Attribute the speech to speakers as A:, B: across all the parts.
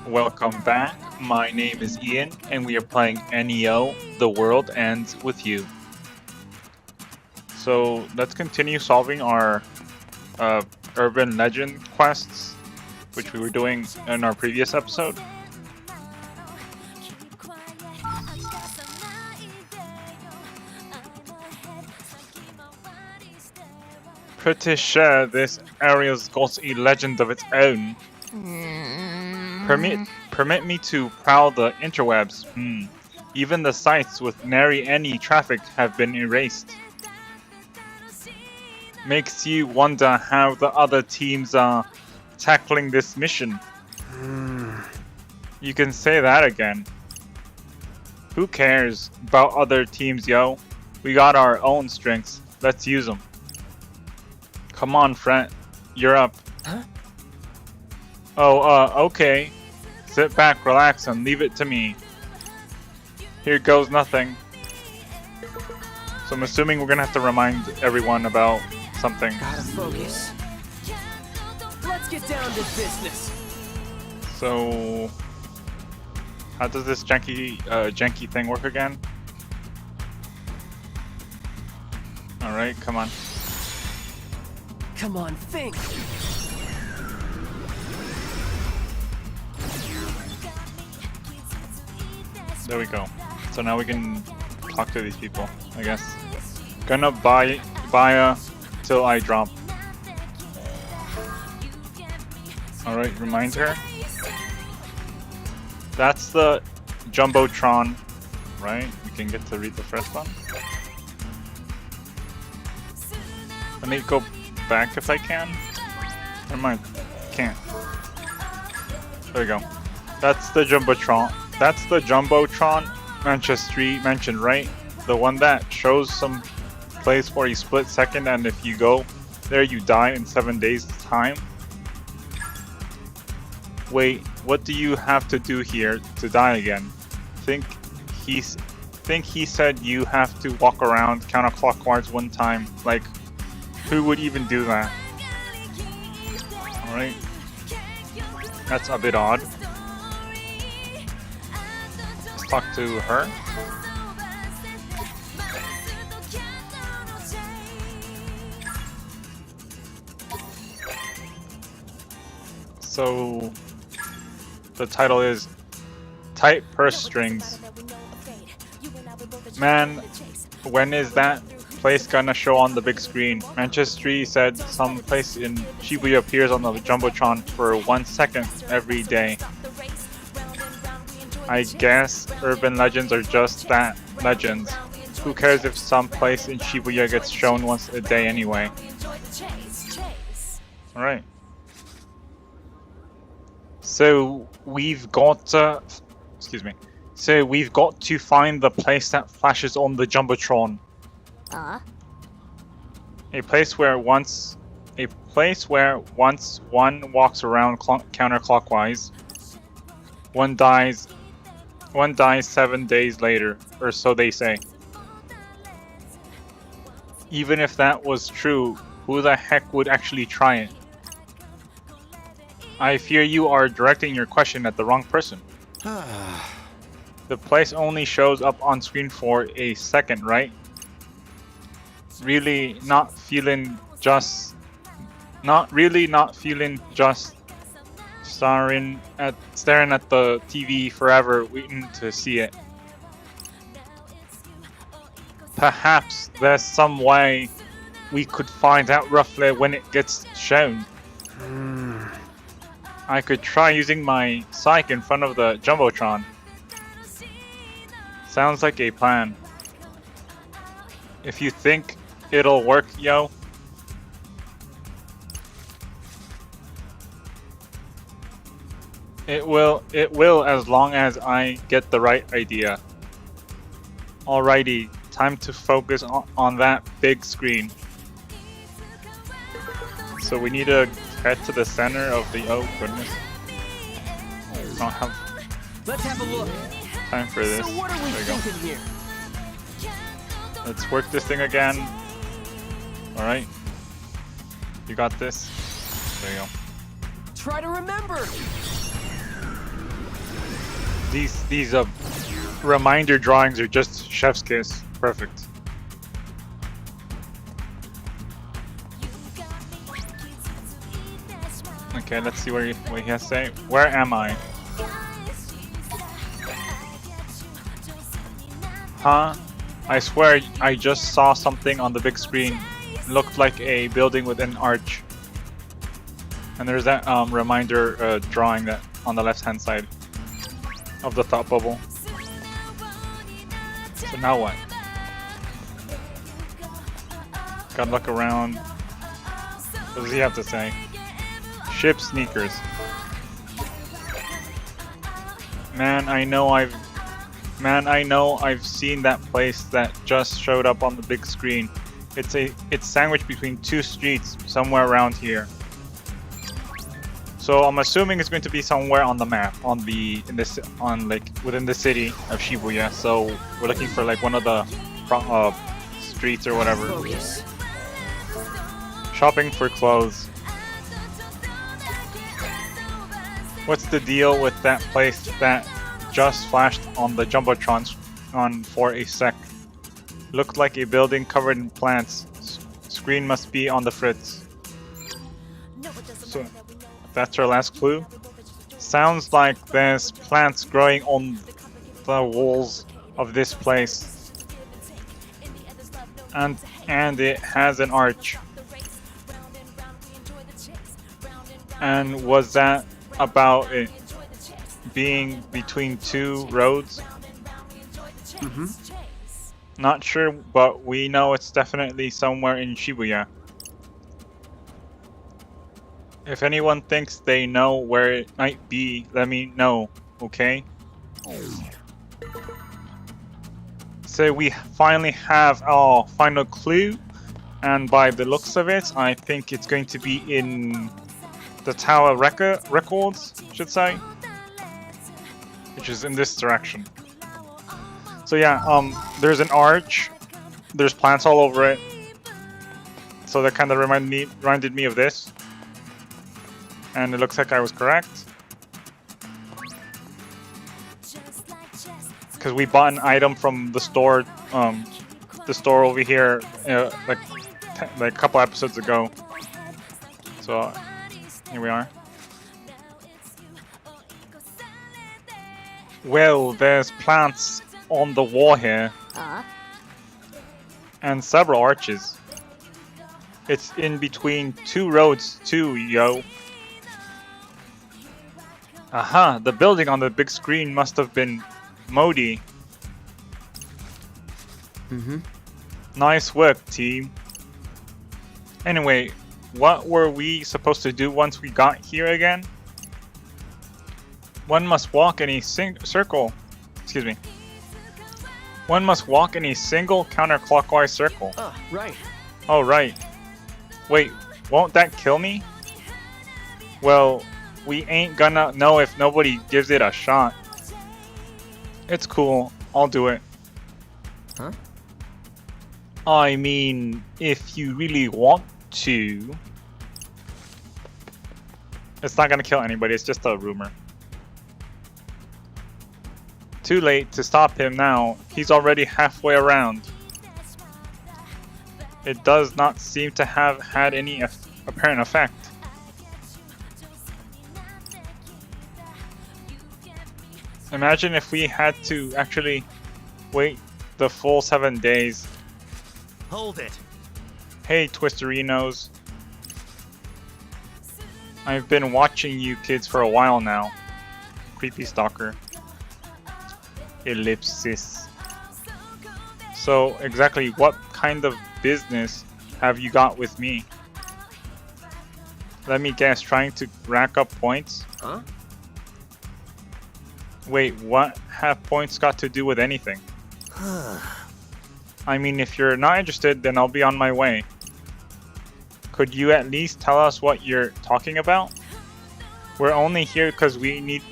A: Welcome back. My name is Ian, and we are playing NEO, The World Ends With You. So let's continue solving our urban legend quests, which we were doing in our previous episode. Pretty sure this area's got a legend of its own. Permit me to prowl the interwebs. Even the sites with nary any traffic have been erased. Makes you wonder how the other teams are tackling this mission. You can say that again. Who cares about other teams, yo? We got our own strengths. Let's use them. Come on, friend. You're up.
B: Huh?
A: Oh, okay. Sit back, relax, and leave it to me. Here goes nothing. So I'm assuming we're gonna have to remind everyone about something.
B: Gotta focus. Let's get down to business.
A: So, how does this janky thing work again? Alright, come on.
B: Come on, think.
A: There we go. So now we can talk to these people, I guess. Gonna buy till I drop. Alright, remind her. That's the Jumbotron, right? We can get to read the first one. Let me go back if I can. Never mind. Can't. There we go. That's the Jumbotron. That's the Jumbotron Manchester mentioned, right? The one that shows some place for a split second, and if you go there, you die in 7 days' time. Wait, what do you have to do here to die again? Think he said you have to walk around counterclockwise one time. Like, who would even do that? Alright. That's a bit odd. Let's talk to her. So, the title is Tight Purse Strings. Man, when is that place gonna show on the big screen? Manchester said some place in Shibuya appears on the Jumbotron for 1 second every day. I guess urban legends are just that, legends. Who cares if some place in Shibuya gets shown once a day anyway? Alright. So we've got to, So we've got to find the place that flashes on the Jumbotron. A place where once one walks around counterclockwise, one dies 7 days later, or so they say. Even if that was true, who the heck would actually try it? I fear you are directing your question at the wrong person. The place only shows up on screen for a second, right? Really not feeling just staring at the TV forever waiting to see it. Perhaps there's some way we could find out roughly when it gets shown. I could try using my psych in front of the Jumbotron. Sounds like a plan. If you think it'll work, yo. It will as long as I get the right idea. Alrighty, time to focus on that big screen. So we need to head to the center of the, oh goodness. I don't have
B: Let's have a look.
A: time for this.
B: So what are we
A: There you go.
B: thinking here?
A: Let's work this thing again. Alright. You got this. There you go.
B: Try to remember.
A: These reminder drawings are just chef's kiss. Perfect. Okay, let's see what he has to say. Where am I? Huh? I swear I just saw something on the big screen. It looked like a building with an arch. And there's that reminder drawing that on the left hand side of the thought bubble. So now what? Gotta look around. What does he have to say? Ship sneakers. Man, I know I've seen that place that just showed up on the big screen. It's sandwiched between two streets somewhere around here. So I'm assuming it's going to be somewhere on the map, within the city of Shibuya. So we're looking for like one of the streets or whatever.
B: Focus.
A: Shopping for clothes. What's the deal with that place that just flashed on the Jumbotron for a sec? Looked like a building covered in plants. Screen must be on the fritz. So that's our last clue. Sounds like there's plants growing on the walls of this place. And it has an arch. And was that about it being between two roads?
B: Mm-hmm.
A: Not sure, but we know it's definitely somewhere in Shibuya. If anyone thinks they know where it might be, let me know, okay? So we finally have our final clue, and by the looks of it, I think it's going to be in the Tower Records, should say, which is in this direction. So yeah, there's an arch, there's plants all over it, so that kind of reminded me of this, and it looks like I was correct, because we bought an item from the store over here, like a couple episodes ago. So here we are. Well, there's plants on the wall here. And several arches. It's in between two roads too, yo. Aha, the building on the big screen must have been Modi.
B: Mm-hmm.
A: Nice work, team. Anyway, what were we supposed to do once we got here again? One must walk in a circle. Excuse me. One must walk in a single counterclockwise circle.
B: Right.
A: Oh, right. Wait, won't that kill me? Well, we ain't gonna know if nobody gives it a shot. It's cool. I'll do it.
B: Huh?
A: I mean, if you really want to. It's not gonna kill anybody, it's just a rumor. Too late to stop him now. He's already halfway around. It does not seem to have had any apparent effect. Imagine if we had to actually wait the full 7 days.
B: Hold it.
A: Hey, Twisterinos. I've been watching you kids for a while now. Creepy stalker. Ellipsis. So, exactly what kind of business have you got with me? Let me guess, trying to rack up points?
B: Huh?
A: Wait, what have points got to do with anything? I mean, if you're not interested, then I'll be on my way. Could you at least tell us what you're talking about? We're only here because we need...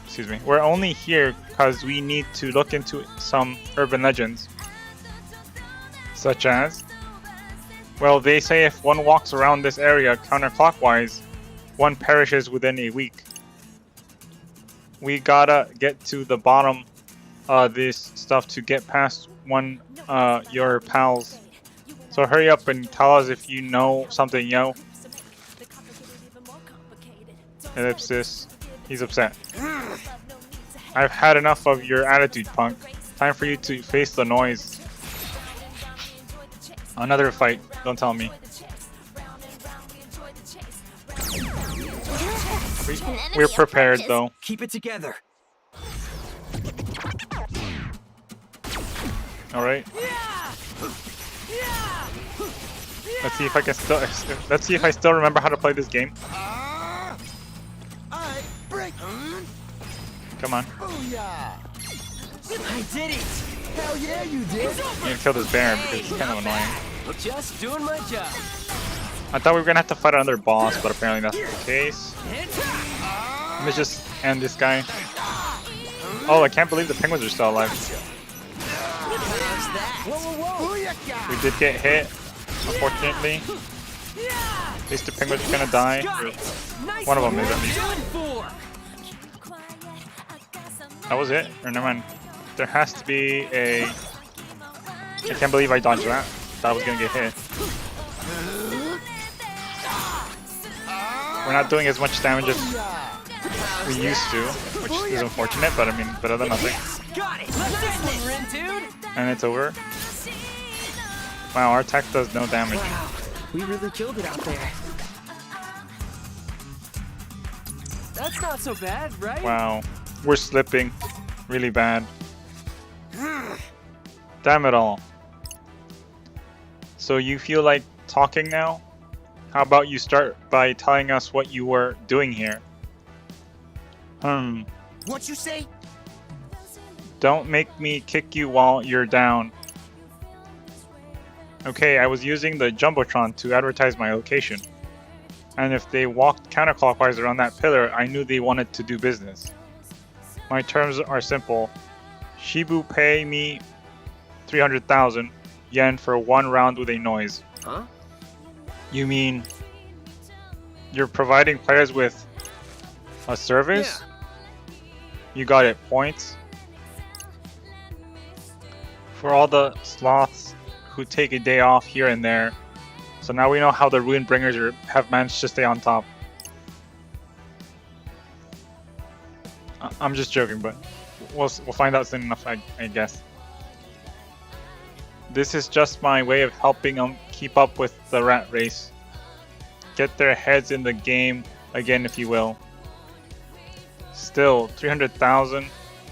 A: Excuse me. We're only here because we need to look into some urban legends. Such as? Well, they say if one walks around this area counterclockwise, one perishes within a week. We gotta get to the bottom of this stuff to get past one your pals. So hurry up and tell us if you know something, yo. Ellipsis. He's upset. I've had enough of your attitude, punk. Time for you to face the noise. Another fight. Don't tell me. We're prepared, though.
B: Keep it together.
A: All right. Let's see if I can still. Let's see if I still remember how to play this game. Come on.
B: I did it. Hell yeah, you did.
A: I'm gonna kill this bear because it's kind of annoying.
B: Just doing my job.
A: I thought we were gonna have to fight another boss, but apparently that's not the case. Let me just end this guy. Oh, I can't believe the penguins are still alive. We did get hit, unfortunately. At least the penguins are gonna die. One of them is at least. That was it? Or never mind. There has to be a... I can't believe I dodged that. Thought I was gonna get hit. We're not doing as much damage as we used to, which is unfortunate, but I mean, better than nothing. And it's over. Wow, our attack does no damage.
B: Wow, we really killed it out there. That's not so bad, right?
A: Wow, we're slipping really bad. Damn it all. So you feel like talking now? How about you start by telling us what you were doing here?
B: What you say?
A: Don't make me kick you while you're down. Okay, I was using the Jumbotron to advertise my location. And if they walked counterclockwise around that pillar, I knew they wanted to do business. My terms are simple. Shibu pay me 300,000 yen for one round with a noise.
B: Huh?
A: You mean you're providing players with a service?
B: Yeah.
A: You got it. Points. For all the sloths who take a day off here and there. So now we know how the Ruin Bringers have managed to stay on top. I'm just joking, but we'll find out soon enough, I guess. This is just my way of helping them keep up with the rat race. Get their heads in the game again, if you will. Still, 300,000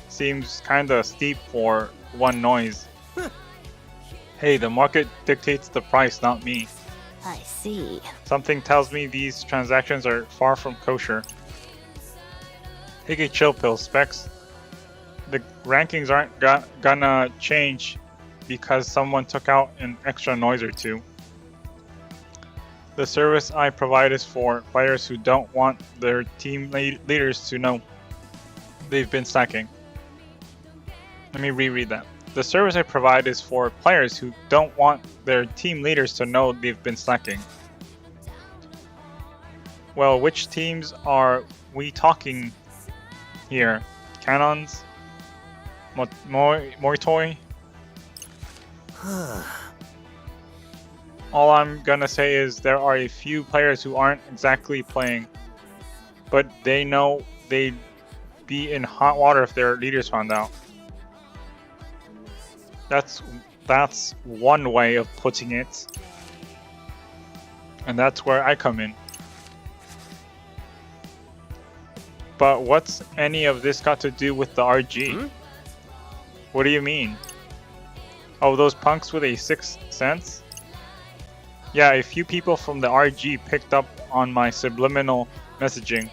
A: seems kinda steep for one noise. Hey, the market dictates the price, not me.
C: I see.
A: Something tells me these transactions are far from kosher. Take a chill pill, Specs. The rankings aren't gonna change because someone took out an extra noise or two. The service I provide is for players who don't want their team leaders to know they've been slacking. Let me reread that. The service I provide is for players who don't want their team leaders to know they've been slacking. Well, which teams are we talking here? Cannons? Moitoi? All I'm gonna say is there are a few players who aren't exactly playing, but they know they'd be in hot water if their leaders found out. That's one way of putting it, and that's where I come in. But what's any of this got to do with the RG? What do you mean? Oh, those punks with a 6th sense? Yeah, a few people from the RG picked up on my subliminal messaging,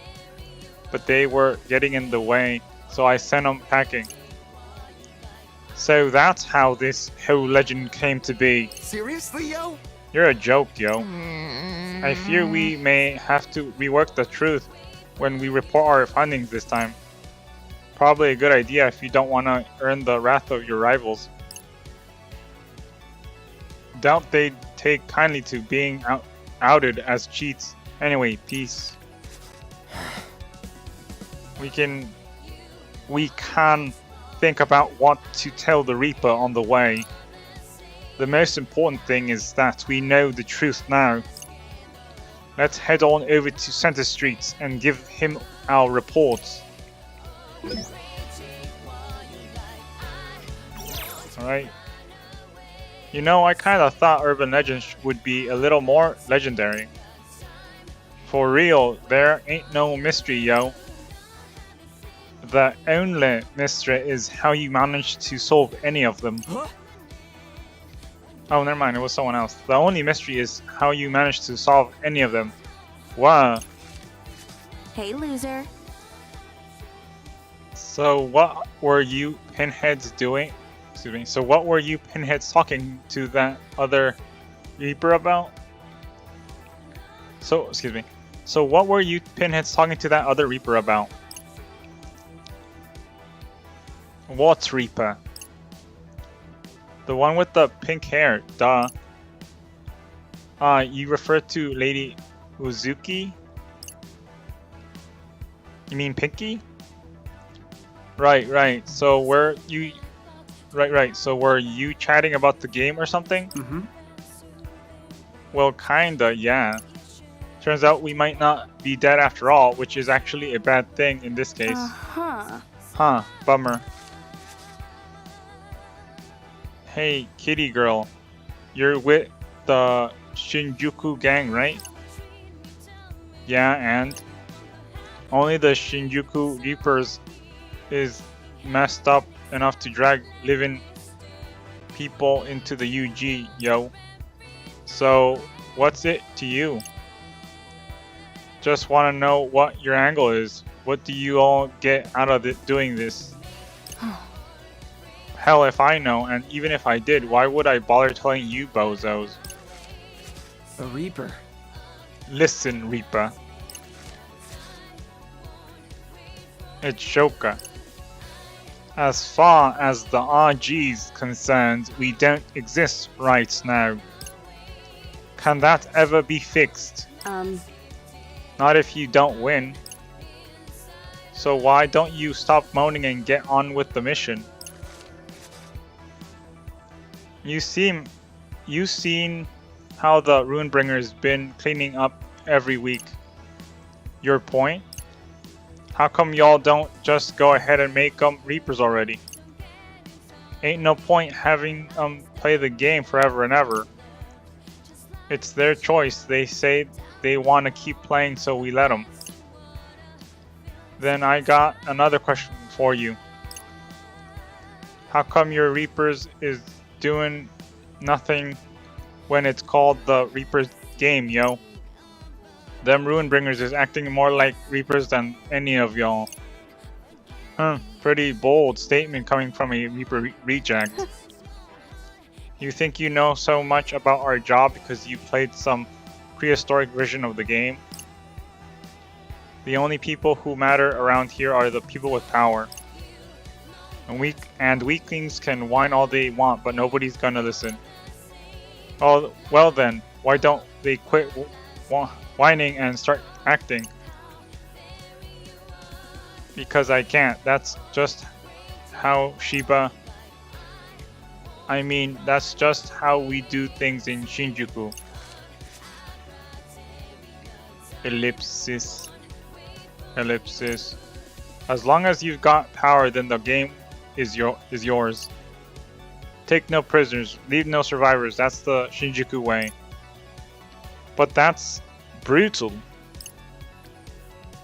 A: but they were getting in the way, so I sent them packing. So that's how this whole legend came to be.
B: Seriously, yo?
A: You're a joke, yo. I fear we may have to rework the truth when we report our findings this time. Probably a good idea if you don't want to earn the wrath of your rivals. Doubt they'd take kindly to being outed as cheats. Anyway, peace. We can we can think about what to tell the Reaper on the way. The most important thing is that we know the truth now. Let's head on over to Center Street and give him our reports. Alright. You know, I kinda thought Urban Legends would be a little more legendary. For real, there ain't no mystery, yo. The only mystery is how you managed to solve any of them.
B: Huh?
A: Oh, never mind, it was someone else. The only mystery is how you managed to solve any of them. Wow.
C: Hey, loser.
A: So what were you pinheads doing? Excuse me. So what were you pinheads talking to that other Reaper about? So, excuse me. So what were you pinheads talking to that other Reaper about? What Reaper? The one with the pink hair, duh. You refer to Lady Uzuki? You mean Pinky? Right. So were you... Right. So were you chatting about the game or something?
B: Mm-hmm.
A: Well, kinda, yeah. Turns out we might not be dead after all, which is actually a bad thing in this case.
C: Uh-huh.
A: Huh, bummer. Hey, kitty girl. You're with the Shinjuku gang, right? Yeah, and? Only the Shinjuku Reapers is messed up enough to drag living people into the UG, yo. So, what's it to you? Just want to know what your angle is. What do you all get out of doing this? Hell if I know, and even if I did, why would I bother telling you bozos?
B: A Reaper.
A: Listen, Reaper. It's Shoka. As far as the RG's concerned, we don't exist right now. Can that ever be fixed? Not if you don't win. So why don't you stop moaning and get on with the mission? You seen how the Runebringer's been cleaning up every week. Your point? How come y'all don't just go ahead and make them Reapers already? Ain't no point having play the game forever and ever. It's their choice. They say they want to keep playing, so we let them. Then I got another question for you. How come your Reapers is doing nothing when it's called the Reapers game, yo? Them Ruinbringers is acting more like Reapers than any of y'all. Pretty bold statement coming from a Reaper reject. You think you know so much about our job because you played some prehistoric version of the game? The only people who matter around here are the people with power. And weaklings can whine all they want, but nobody's gonna listen. Oh, well then, why don't they quit whining and start acting? Because I can't. That's just how that's just how we do things in Shinjuku. Ellipsis. As long as you've got power, then the game is yours. Take no prisoners, leave no survivors. That's the Shinjuku way. But that's brutal.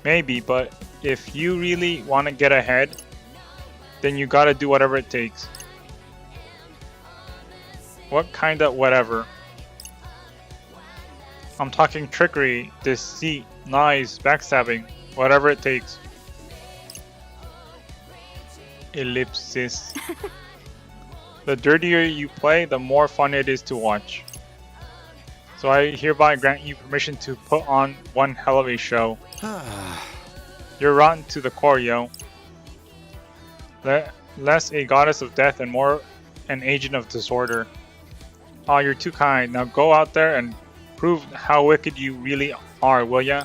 A: Maybe, but if you really want to get ahead, then you gotta do whatever it takes. What kind of whatever? I'm talking trickery, deceit, lies, backstabbing, whatever it takes. Ellipsis. The dirtier you play, the more fun it is to watch. So I hereby grant you permission to put on one hell of a show. You're rotten to the core, yo. Less a goddess of death and more an agent of disorder. Aw, you're too kind. Now go out there and prove how wicked you really are, will ya?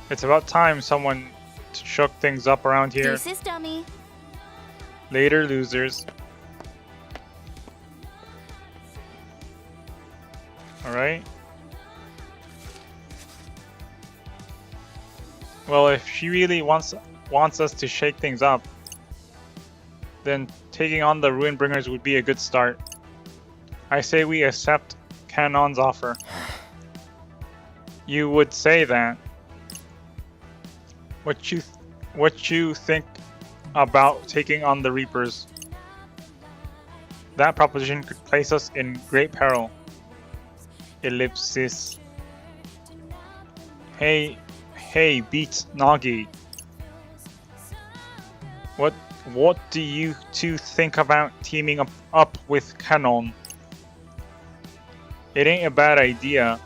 A: It's about time someone shook things up around here.
C: Deuces, dummy.
A: Later, losers. Alright. Well, if she really wants us to shake things up, then taking on the Ruinbringers would be a good start. I say we accept Canon's offer. You would say that. What you think about taking on the Reapers? That proposition could place us in great peril. Ellipsis. Hey, beat Nagi. What do you two think about teaming up with Canon? It ain't a bad idea.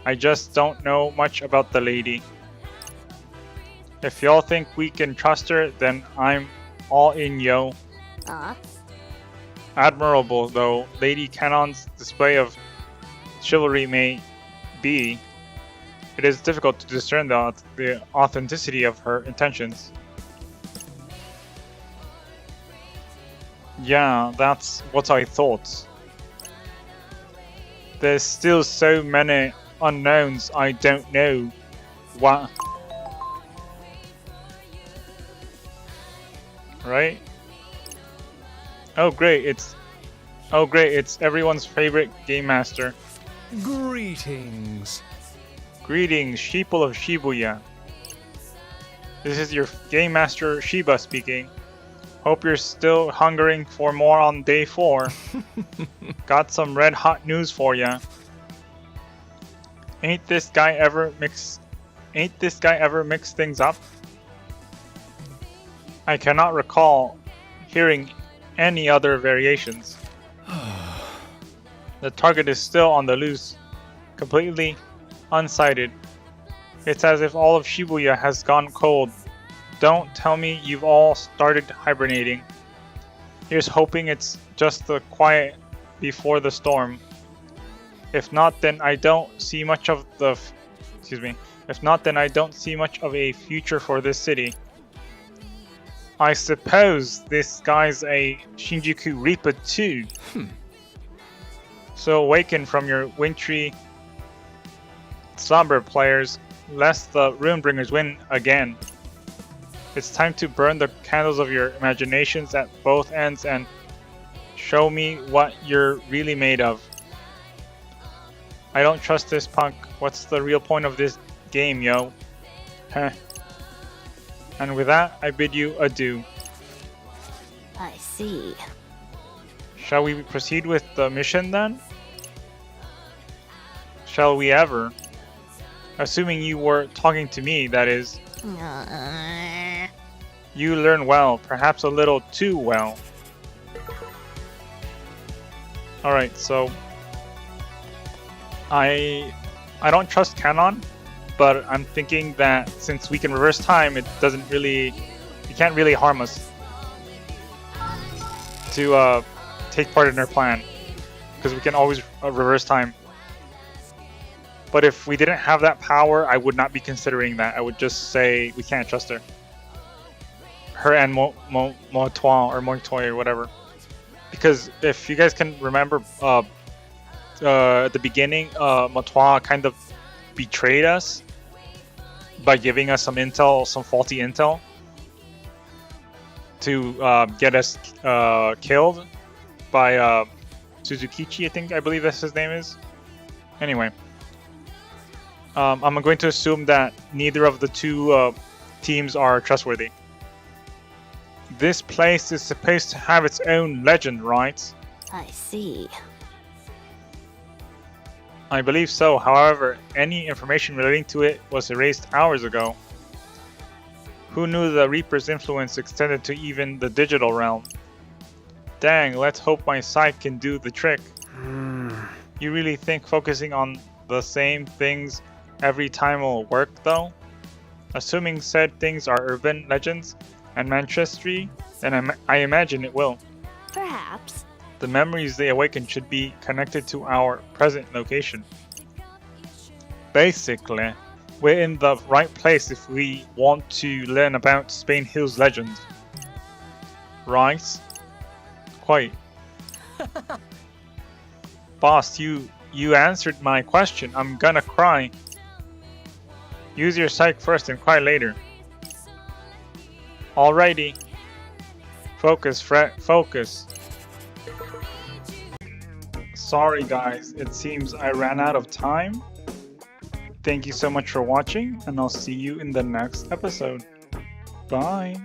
A: I just don't know much about the lady. If y'all think we can trust her, then I'm all in, yo. Admirable, though Lady Canon's display of chivalry may be, it is difficult to discern the authenticity of her intentions. Yeah, that's what I thought. There's still so many unknowns I don't know. What? Right? Oh great, it's everyone's favorite game master.
B: Greetings.
A: Greetings, sheeple of Shibuya. This is your game master Shiba speaking. Hope you're still hungering for more on day 4. Got some red hot news for ya. Ain't this guy ever mix things up? I cannot recall hearing any other variations. The target is still on the loose, completely unsighted. It's as if all of Shibuya has gone cold. Don't tell me you've all started hibernating. Here's hoping it's just the quiet before the storm. If not, then I don't see much of a future for this city. I suppose this guy's a Shinjuku Reaper too. So awaken from your wintry slumber, players, lest the Ruinbringers win again. It's time to burn the candles of your imaginations at both ends and show me what you're really made of. I don't trust this punk. What's the real point of this game, yo? Heh. And with that, I bid you adieu.
C: I see.
A: Shall we proceed with the mission then? Shall we ever? Assuming you were talking to me, that is. You learn well, perhaps a little too well. Alright, so I don't trust Canon, but I'm thinking that since we can reverse time, it can't really harm us to take part in their plan, because we can always reverse time. But if we didn't have that power, I would not be considering that. I would just say we can't trust her. Her and Montois or Montoy or whatever. Because if you guys can remember, at the beginning, Montois kind of betrayed us by giving us some intel, some faulty intel, to get us killed by Suzukichi, I believe that's his name is. Anyway. I'm going to assume that neither of the two teams are trustworthy. This place is supposed to have its own legend, right?
C: I see.
A: I believe so. However, any information relating to it was erased hours ago. Who knew the Reaper's influence extended to even the digital realm? Dang, let's hope my sight can do the trick. You really think focusing on the same things every time will work, though? Assuming said things are urban legends and Manchestery, then I imagine it will.
C: Perhaps.
A: The memories they awaken should be connected to our present location. Basically, we're in the right place if we want to learn about Spain Hills legend. Right? Quite. Boss, you answered my question. I'm gonna cry. Use your psych first and cry later. Alrighty. Focus, focus. Sorry guys, it seems I ran out of time. Thank you so much for watching, and I'll see you in the next episode. Bye.